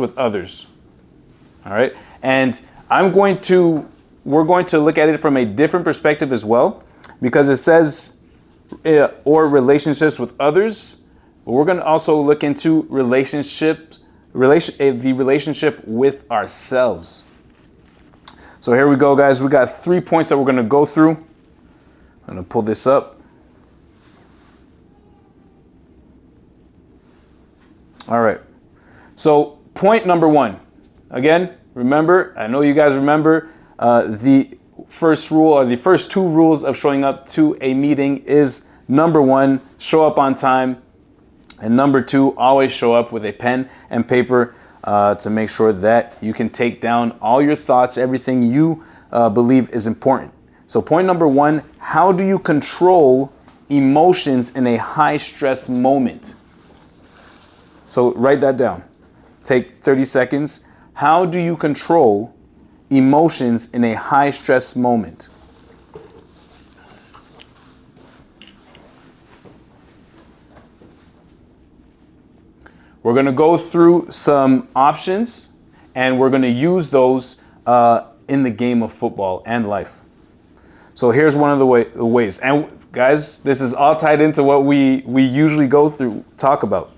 with others. All right. And we're going to look at it from a different perspective as well, because it says, or relationships with others. But we're going to also look into the relationship with ourselves. So here we go, guys. We got 3 points that we're going to go through. I'm going to pull this up. All right. So point number 1. Again, remember, I know you guys remember, the first rule, or the first 2 rules of showing up to a meeting is, number 1, show up on time. And number 2, always show up with a pen and paper to make sure that you can take down all your thoughts, everything you believe is important. So point number 1, how do you control emotions in a high stress moment? So write that down. Take 30 seconds. How do you control emotions in a high stress moment? We're going to go through some options, and we're going to use those in the game of football and life. So here's one of the ways. And guys, this is all tied into what we usually talk about.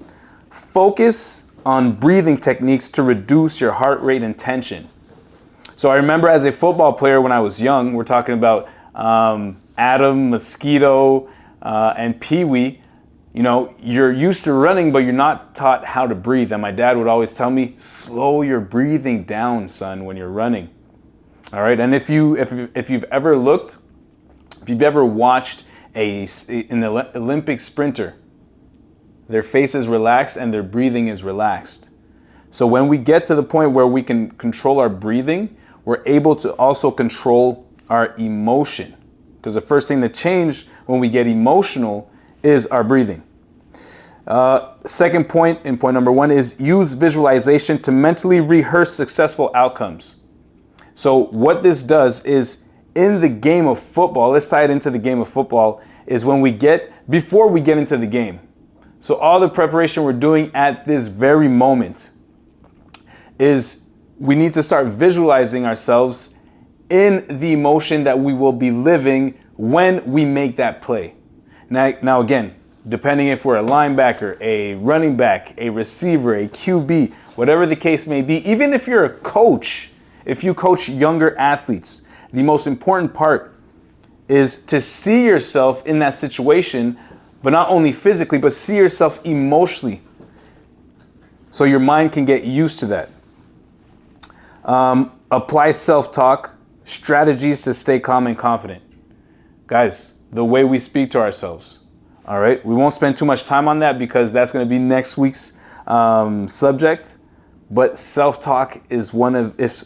Focus on breathing techniques to reduce your heart rate and tension. So I remember as a football player when I was young, we're talking about Adam, Mosquito, and Pee Wee. You know, you're used to running, but you're not taught how to breathe. And my dad would always tell me, slow your breathing down, son, when you're running. All right. And if you've ever watched an Olympic sprinter, their face is relaxed and their breathing is relaxed. So when we get to the point where we can control our breathing, we're able to also control our emotion. Because the first thing to change when we get emotional is our breathing. Second point, in point number 1, is use visualization to mentally rehearse successful outcomes. So what this does is, in the game of football, let's tie it into the game of football, is before we get into the game. So all the preparation we're doing at this very moment is we need to start visualizing ourselves in the emotion that we will be living when we make that play. Now again, depending if we're a linebacker, a running back, a receiver, a QB, whatever the case may be, even if you're a coach, if you coach younger athletes, the most important part is to see yourself in that situation, but not only physically, but see yourself emotionally, so your mind can get used to that. Apply self-talk, strategies to stay calm and confident. Guys, the way we speak to ourselves. All right. We won't spend too much time on that because that's going to be next week's subject. But self-talk is one of, if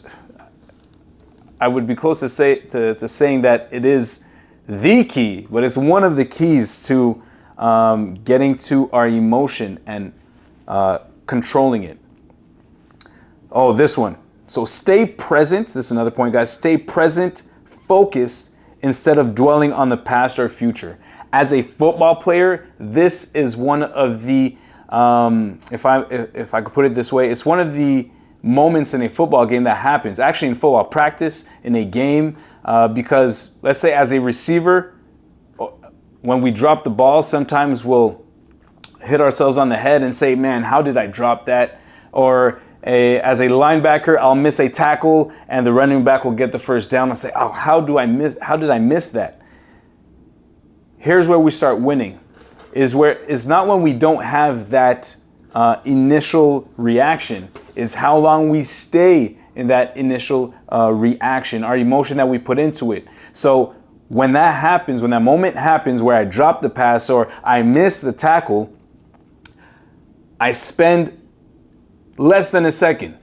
I would be close to saying that it is the key, but it's one of the keys to getting to our emotion and controlling it. Oh, this one. So stay present. This is another point, guys. Stay present, focused, instead of dwelling on the past or future. As a football player, this is one of the, if I could put it this way, it's one of the moments in a football game that happens, actually in football practice, in a game, because let's say as a receiver, when we drop the ball, sometimes we'll hit ourselves on the head and say, man, how did I drop that? Or as a linebacker, I'll miss a tackle and the running back will get the first down. I'll say, oh, how did I miss that? Here's where we start winning, is not when we don't have that initial reaction, is how long we stay in that initial reaction, our emotion that we put into it. So when that happens, when that moment happens where I drop the pass or I miss the tackle, I spend less than a second.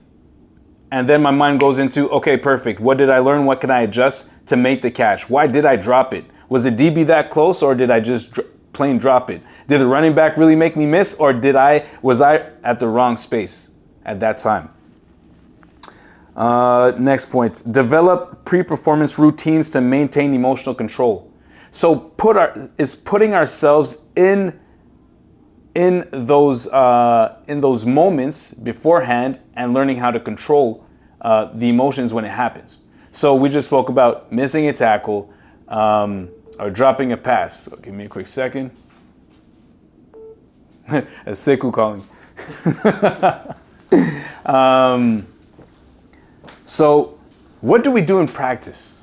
And then my mind goes into, okay, perfect. What did I learn? What can I adjust to make the catch? Why did I drop it? Was the DB that close, or did I just plain drop it? Did the running back really make me miss, or was I at the wrong space at that time? Next point, develop pre-performance routines to maintain emotional control. So putting ourselves in in those moments beforehand and learning how to control the emotions when it happens. So we just spoke about missing a tackle or dropping a pass. So give me a quick second. That's Sekou calling. So what do we do in practice?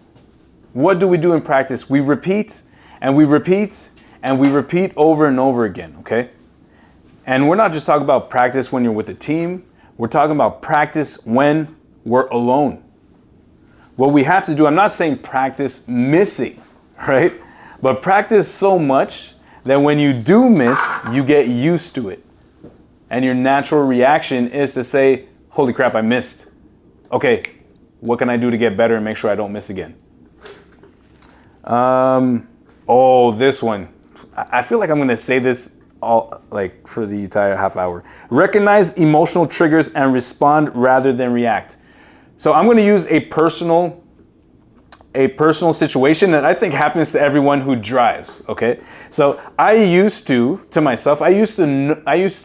What do we do in practice? We repeat and we repeat and we repeat over and over again, okay? And we're not just talking about practice when you're with a team. We're talking about practice when we're alone. What we have to do, I'm not saying practice missing, right? But practice so much that when you do miss, you get used to it. And your natural reaction is to say, holy crap, I missed. Okay, what can I do to get better and make sure I don't miss again? This one. I feel like I'm going to say this all like for the entire half hour. Recognize emotional triggers and respond rather than react. So I'm going to use a personal situation that I think happens to everyone who drives. Okay, so I used to find myself. I used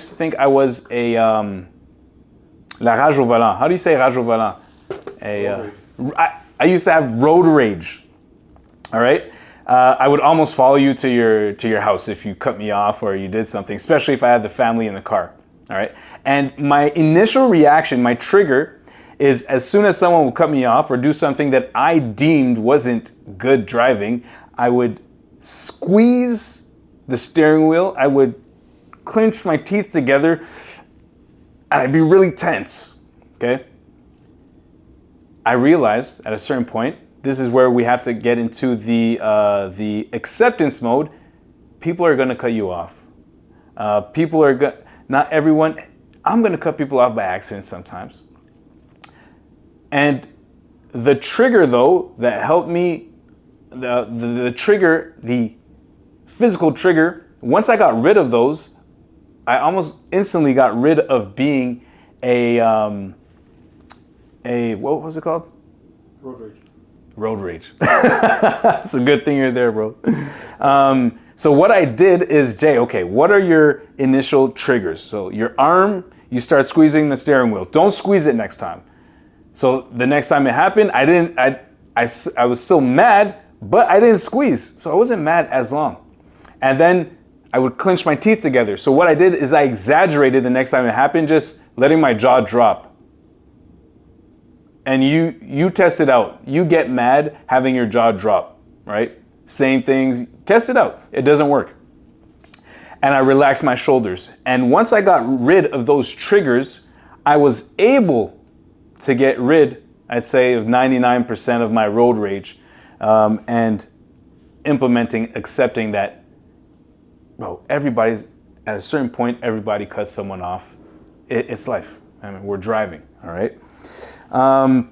to think I was a la rage au volant. How do you say rage au volant? I used to have road rage. All right. I would almost follow you to your house if you cut me off or you did something, especially if I had the family in the car. All right. And my initial reaction, my trigger, is as soon as someone would cut me off or do something that I deemed wasn't good driving, I would squeeze the steering wheel. I would clench my teeth together and I'd be really tense. Okay. I realized at a certain point, this is where we have to get into the acceptance mode. People are going to cut you off. Not everyone. I'm going to cut people off by accident sometimes. And the trigger, though, that helped me, the trigger, the physical trigger, once I got rid of those, I almost instantly got rid of being what was it called? Road rage. Road rage. It's a good thing you're there, bro. So what I did is, Jay, okay, what are your initial triggers? So your arm, you start squeezing the steering wheel. Don't squeeze it next time. So the next time it happened, I was still mad, but I didn't squeeze. So I wasn't mad as long. And then I would clench my teeth together. So what I did is I exaggerated the next time it happened, just letting my jaw drop. And you test it out. You get mad having your jaw drop, right? Saying things, test it out. It doesn't work. And I relaxed my shoulders. And once I got rid of those triggers, I was able to get rid, I'd say, of 99% of my road rage, and accepting that, bro, everybody's, at a certain point, everybody cuts someone off. It's life. I mean, we're driving, all right?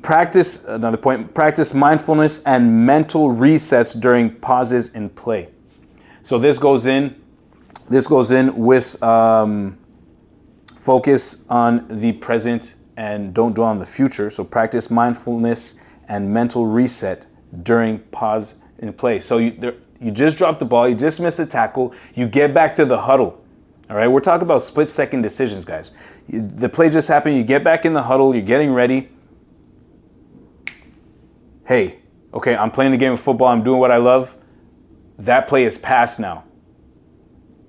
Practice mindfulness and mental resets during pauses in play. So this goes in with focus on the present and don't dwell on the future. So practice mindfulness and mental reset during pause in play. So you just dropped the ball, you just missed a tackle, you get back to the huddle. All right, we're talking about split-second decisions, guys. The play just happened, you get back in the huddle, you're getting ready. Hey, okay, I'm playing the game of football, I'm doing what I love. That play is past now.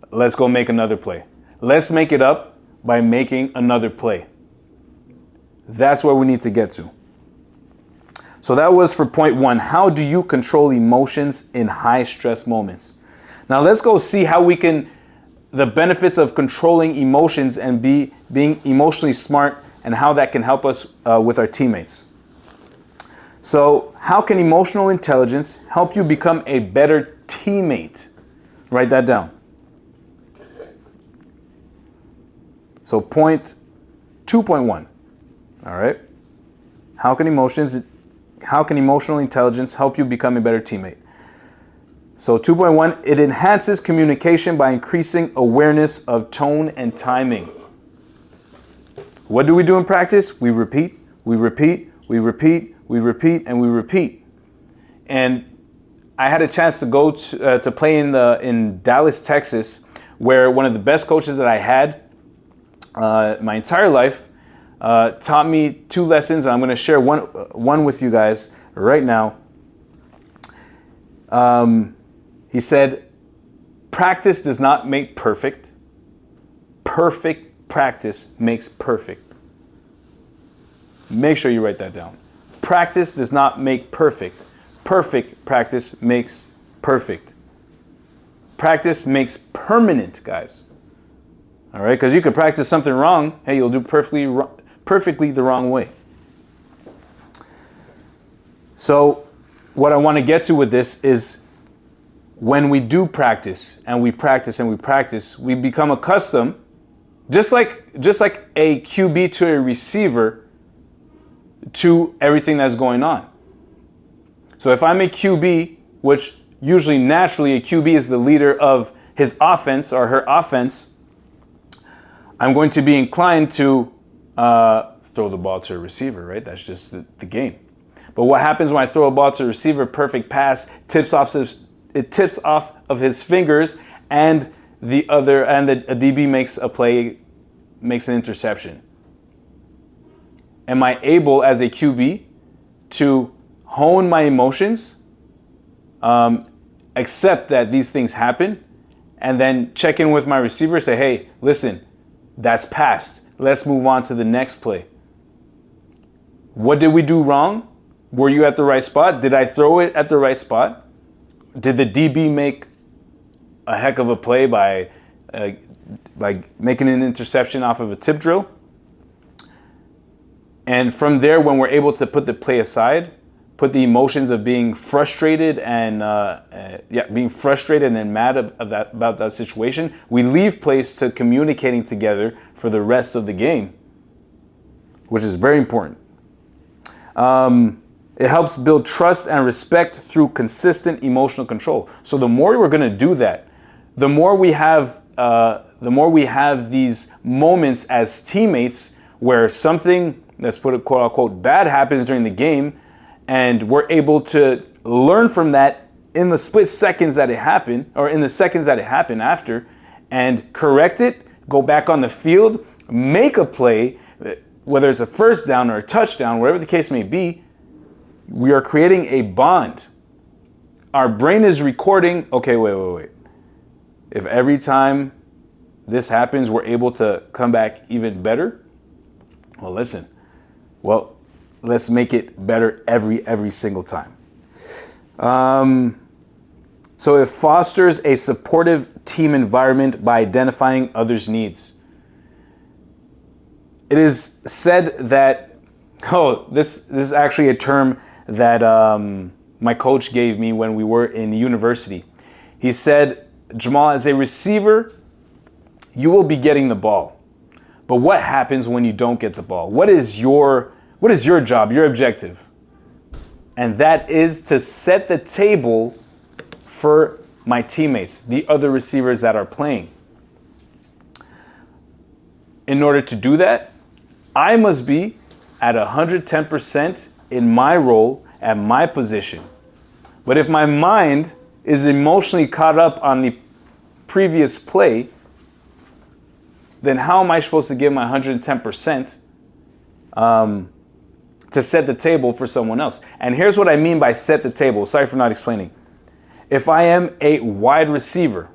Let's go make another play. Let's make it up by making another play. That's where we need to get to. So that was for point one. How do you control emotions in high stress moments? Now let's go see how we can, the benefits of controlling emotions and being emotionally smart and how that can help us with our teammates. So how can emotional intelligence help you become a better teammate? Write that down. So point 2.1. All right. How can emotional intelligence help you become a better teammate? So 2.1, it enhances communication by increasing awareness of tone and timing. What do we do in practice? We repeat, we repeat, we repeat, we repeat, and we repeat. And I had a chance to go to play in Dallas, Texas, where one of the best coaches that I had my entire life taught me 2 lessons. I'm going to share one with you guys right now. He said, practice does not make perfect. Perfect practice makes perfect. Make sure you write that down. Practice does not make perfect. Perfect practice makes perfect. Practice makes permanent, guys. All right, because you could practice something wrong. Hey, you'll do perfectly the wrong way. So what I want to get to with this is when we do practice and we practice and we practice, we become accustomed, just like a QB to a receiver, to everything that's going on. So if I'm a QB, which usually naturally a QB is the leader of his offense or her offense, I'm going to be inclined to throw the ball to a receiver, right? That's just the game. But what happens when I throw a ball to a receiver, perfect pass, tips off of his fingers, and a DB makes a play, makes an interception? Am I able as a QB to hone my emotions, accept that these things happen, and then check in with my receiver, say, hey, listen, that's past. Let's move on to the next play. What did we do wrong? Were you at the right spot? Did I throw it at the right spot? Did the DB make a heck of a play by making an interception off of a tip drill? And from there, when we're able to put the play aside, put the emotions of being frustrated and mad about that situation, we leave place to communicating together for the rest of the game, which is very important. It helps build trust and respect through consistent emotional control. So the more we're going to do that, the more we have these moments as teammates where something, let's put it quote unquote, bad happens during the game, and we're able to learn from that in the split seconds that it happened, or in the seconds that it happened after, and correct it, go back on the field, make a play, whether it's a first down or a touchdown, whatever the case may be. We are creating a bond. Our brain is recording, okay, wait. If every time this happens, we're able to come back even better, let's make it better every single time. So it fosters a supportive team environment by identifying others' needs. It is said that, this is actually a term that my coach gave me when we were in university. He said, Jamal, as a receiver, you will be getting the ball. But what happens when you don't get the ball? What is your job, your objective? And that is to set the table for my teammates, the other receivers that are playing. In order to do that, I must be at 110% in my role at my position. But if my mind is emotionally caught up on the previous play, then how am I supposed to give my 110% to set the table for someone else? And here's what I mean by set the table. Sorry for not explaining. If I am a wide receiver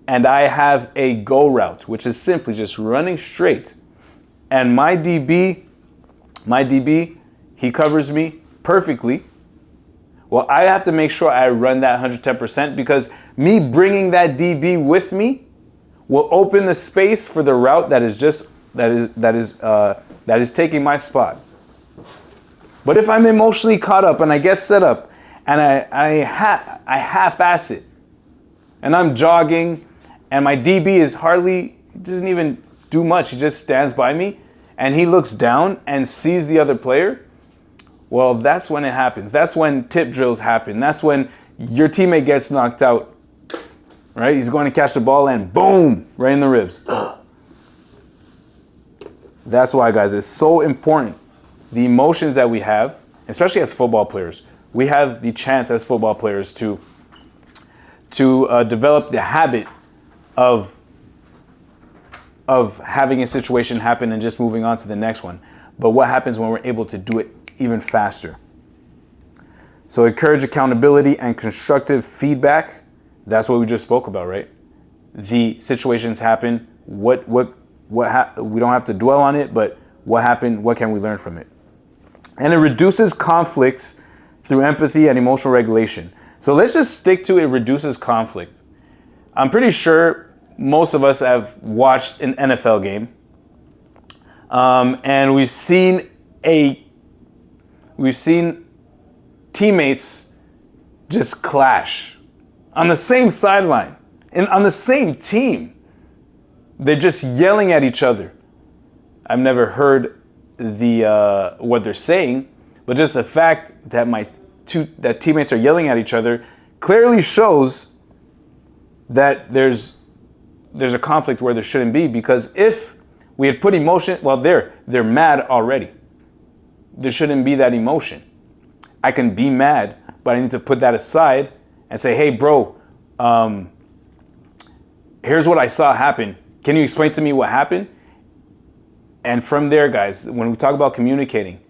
and I have a go route, which is simply just running straight, and my DB, he covers me perfectly, well, I have to make sure I run that 110%, because me bringing that DB with me will open the space for the route that is taking my spot. But if I'm emotionally caught up and I get set up and I half-ass it, and I'm jogging and my DB doesn't even do much, he just stands by me and he looks down and sees the other player, well, that's when it happens. That's when tip drills happen. That's when your teammate gets knocked out, right? He's going to catch the ball and boom, right in the ribs. That's why, guys, it's so important. The emotions that we have, especially as football players, we have the chance as football players to develop the habit of having a situation happen and just moving on to the next one, but what happens when we're able to do it even faster. So encourage accountability and constructive feedback. That's what we just spoke about, right? The situations happen. We don't have to dwell on it, but what happened? What can we learn from it? And it reduces conflicts through empathy and emotional regulation. So let's just stick to it reduces conflict. I'm pretty sure most of us have watched an NFL game, and we've seen teammates just clash on the same sideline and on the same team. They're just yelling at each other. I've never heard what they're saying, but just the fact that teammates are yelling at each other clearly shows that there's a conflict where there shouldn't be, because if we had put emotion, well, they're mad already. There shouldn't be that emotion. I can be mad, but I need to put that aside and say, hey, bro, here's what I saw happen. Can you explain to me what happened? And from there, guys, when we talk about communicating,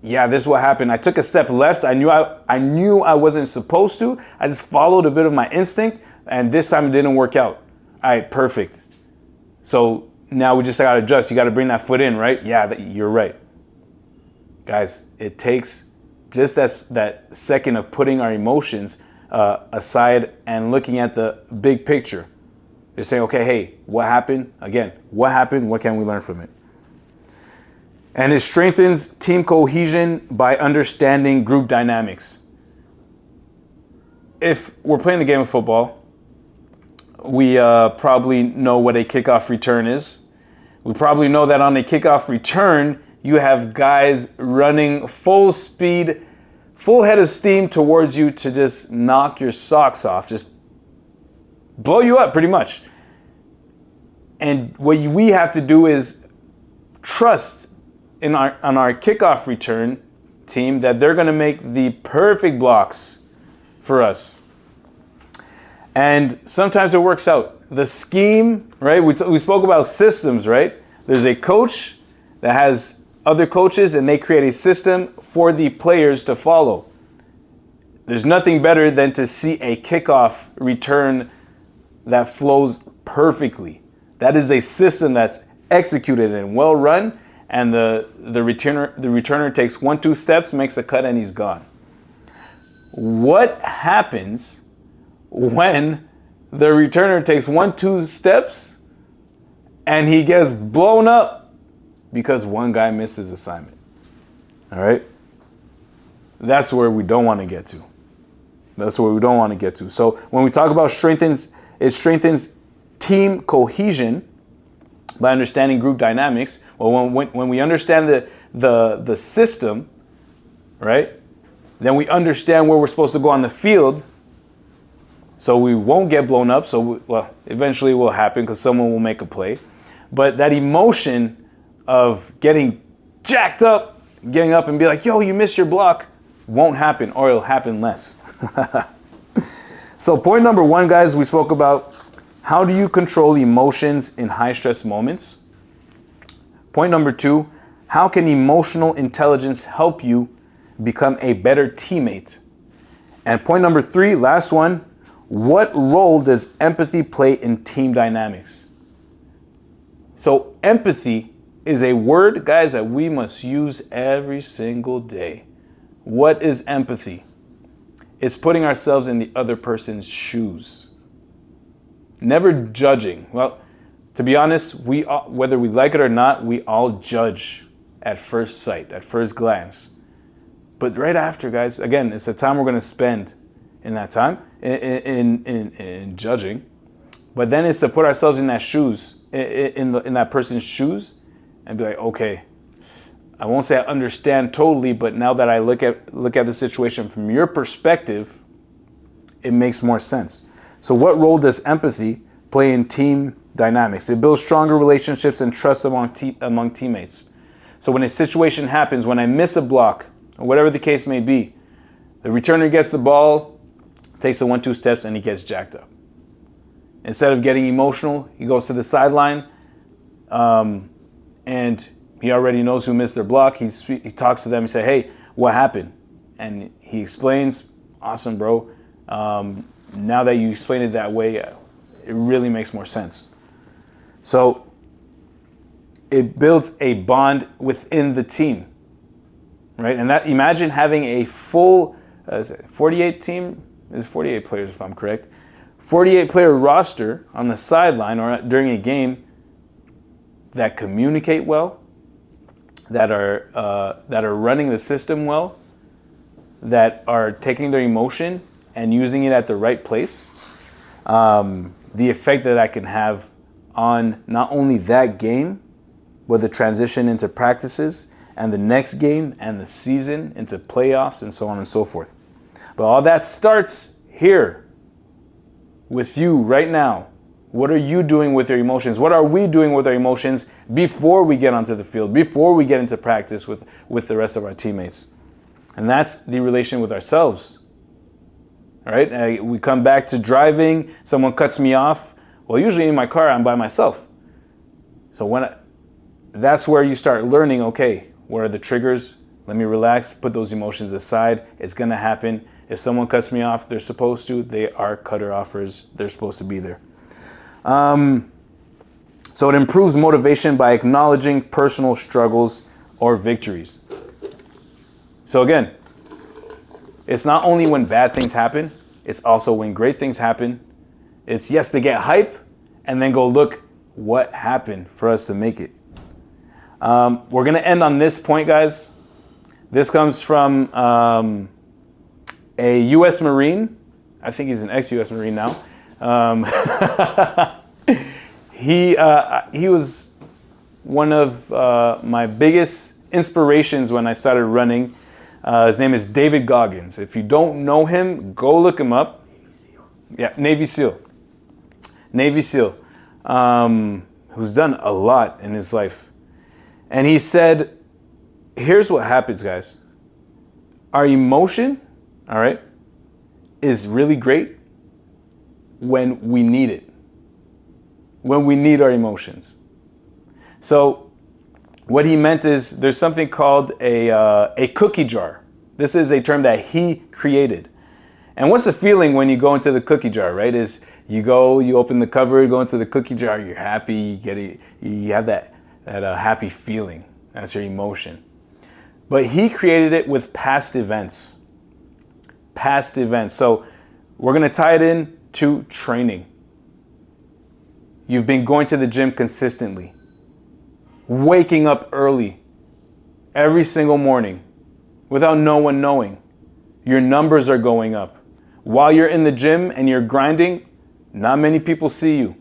yeah, this is what happened. I took a step left. I knew I wasn't supposed to. I just followed a bit of my instinct, and this time it didn't work out. All right, perfect. So now we just got to adjust. You got to bring that foot in, right? Yeah, you're right. Guys, it takes just that second of putting our emotions aside and looking at the big picture. They're saying, okay, hey, what happened? Again, what happened? What can we learn from it? And it strengthens team cohesion by understanding group dynamics. If we're playing the game of football, we probably know what a kickoff return is. We probably know that on a kickoff return, you have guys running full speed, full head of steam towards you to just knock your socks off, just blow you up pretty much. And what we have to do is trust on our kickoff return team that they're going to make the perfect blocks for us. And sometimes it works out. The scheme, right? We spoke about systems, right? There's a coach that has other coaches, and they create a system for the players to follow. There's nothing better than to see a kickoff return that flows perfectly. That is a system that's executed and well run, and the returner takes 1-2 steps, makes a cut, and he's gone. What happens when the returner takes 1-2 steps and he gets blown up because one guy missed his assignment? All right? That's where we don't want to get to. That's where we don't want to get to. So when we talk about it strengthens team cohesion by understanding group dynamics. Well, when we understand the system, right, then we understand where we're supposed to go on the field, so we won't get blown up. So, eventually it will happen because someone will make a play. But that emotion of getting jacked up, getting up and be like, yo, you missed your block, won't happen, or it'll happen less. So point number 1, guys, we spoke about how do you control emotions in high stress moments. Point number 2, how can emotional intelligence help you become a better teammate? And point number 3, last one, what role does empathy play in team dynamics? So empathy is a word, guys, that we must use every single day. What is empathy? It's putting ourselves in the other person's shoes. Never judging. Well, to be honest, whether we like it or not, we all judge at first sight, at first glance. But right after, guys, again, it's the time we're going to spend in that time in judging. But then it's to put ourselves in that shoes, in that person's shoes, and be like, okay, I won't say I understand totally, but now that I look at the situation from your perspective, it makes more sense. So what role does empathy play in team dynamics? It builds stronger relationships and trust among teammates. So when a situation happens, when I miss a block, or whatever the case may be, the returner gets the ball, takes the 1-2 steps, and he gets jacked up. Instead of getting emotional, he goes to the sideline, and he already knows who missed their block. He talks to them. He says, "Hey, what happened?" And he explains, "Awesome, bro. Now that you explain it that way, it really makes more sense." So it builds a bond within the team, right? And that, imagine having a full 48 team, is 48 players if I'm correct, 48 player roster on the sideline or during a game that communicate well, that are running the system well, that are taking their emotion and using it at the right place. The effect that can have on not only that game, but the transition into practices and the next game and the season into playoffs and so on and so forth. But all that starts here with you right now. What are you doing with your emotions? What are we doing with our emotions before we get onto the field, before we get into practice with the rest of our teammates? And that's the relation with ourselves. All right? We come back to driving, someone cuts me off. Well, usually in my car, I'm by myself. So that's where you start learning, okay, what are the triggers? Let me relax, put those emotions aside. It's going to happen. If someone cuts me off, they're supposed to. They are cutter offers. They're supposed to be there. So it improves motivation by acknowledging personal struggles or victories. So again, it's not only when bad things happen, it's also when great things happen. It's yes to get hype and then go look what happened for us to make it. We're going to end on this point, guys. This comes from a U.S. Marine. I think he's an ex-U.S. Marine now. He was one of my biggest inspirations when I started running. His name is David Goggins. If you don't know him, go look him up. Navy SEAL. Yeah, Navy SEAL. Navy SEAL, who's done a lot in his life. And he said, here's what happens, guys. Our emotion, all right, is really great when we need it. When we need our emotions. So what he meant is there's something called a cookie jar. This is a term that he created. And what's the feeling when you go into the cookie jar, right? Is you go, you open the cover, go into the cookie jar, you're happy, you have that happy feeling. That's your emotion. But he created it with past events. Past events. So we're going to tie it in to training. You've been going to the gym consistently, waking up early every single morning without no one knowing. Your numbers are going up. While you're in the gym and you're grinding, not many people see you.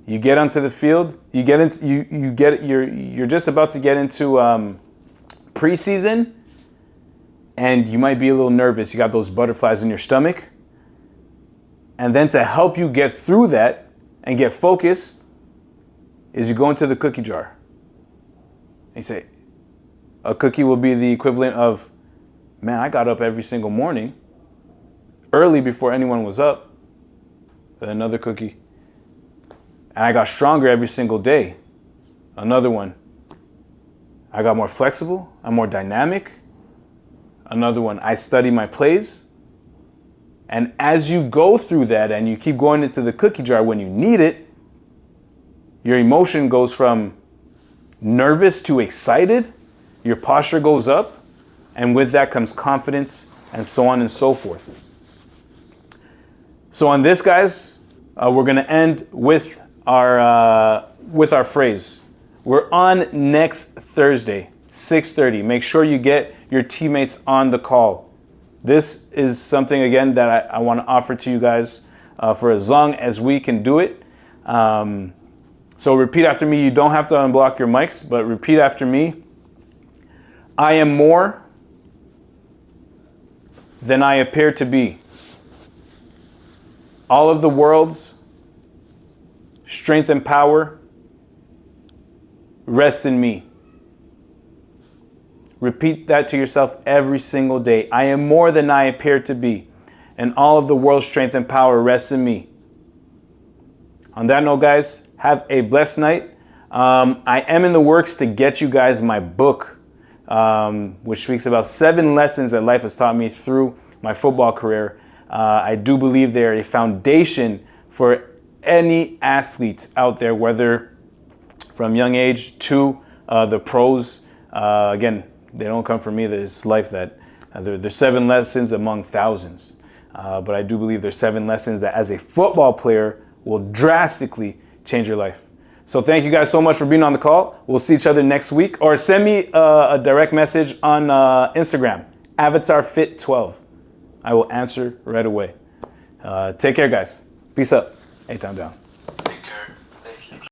You get onto the field, you're just about to get into preseason, and you might be a little nervous. You got those butterflies in your stomach. And then to help you get through that and get focused is you go into the cookie jar. And you say, a cookie will be the equivalent of, man, I got up every single morning, early before anyone was up. Then another cookie. And I got stronger every single day. Another one. I got more flexible. I'm more dynamic. Another one. I study my plays. And as you go through that and you keep going into the cookie jar when you need it, your emotion goes from nervous to excited. Your posture goes up. And with that comes confidence and so on and so forth. So on this, guys, we're going to end with our phrase. We're on next Thursday, 6:30. Make sure you get your teammates on the call. This is something, again, that I want to offer to you guys for as long as we can do it. So repeat after me. You don't have to unblock your mics, but repeat after me. I am more than I appear to be. All of the world's strength and power rests in me. Repeat that to yourself every single day. I am more than I appear to be, and all of the world's strength and power rests in me. On that note, guys, have a blessed night. I am in the works to get you guys my book, which speaks about 7 lessons that life has taught me through my football career. I do believe they're a foundation for any athlete out there, whether from young age to the pros. Again, they don't come from me. There's life that there's 7 lessons among thousands. But I do believe there's 7 lessons that as a football player will drastically change your life. So thank you guys so much for being on the call. We'll see each other next week, or send me a direct message on Instagram, AvatarFit12. I will answer right away. Take care, guys. Peace up. A-Town down.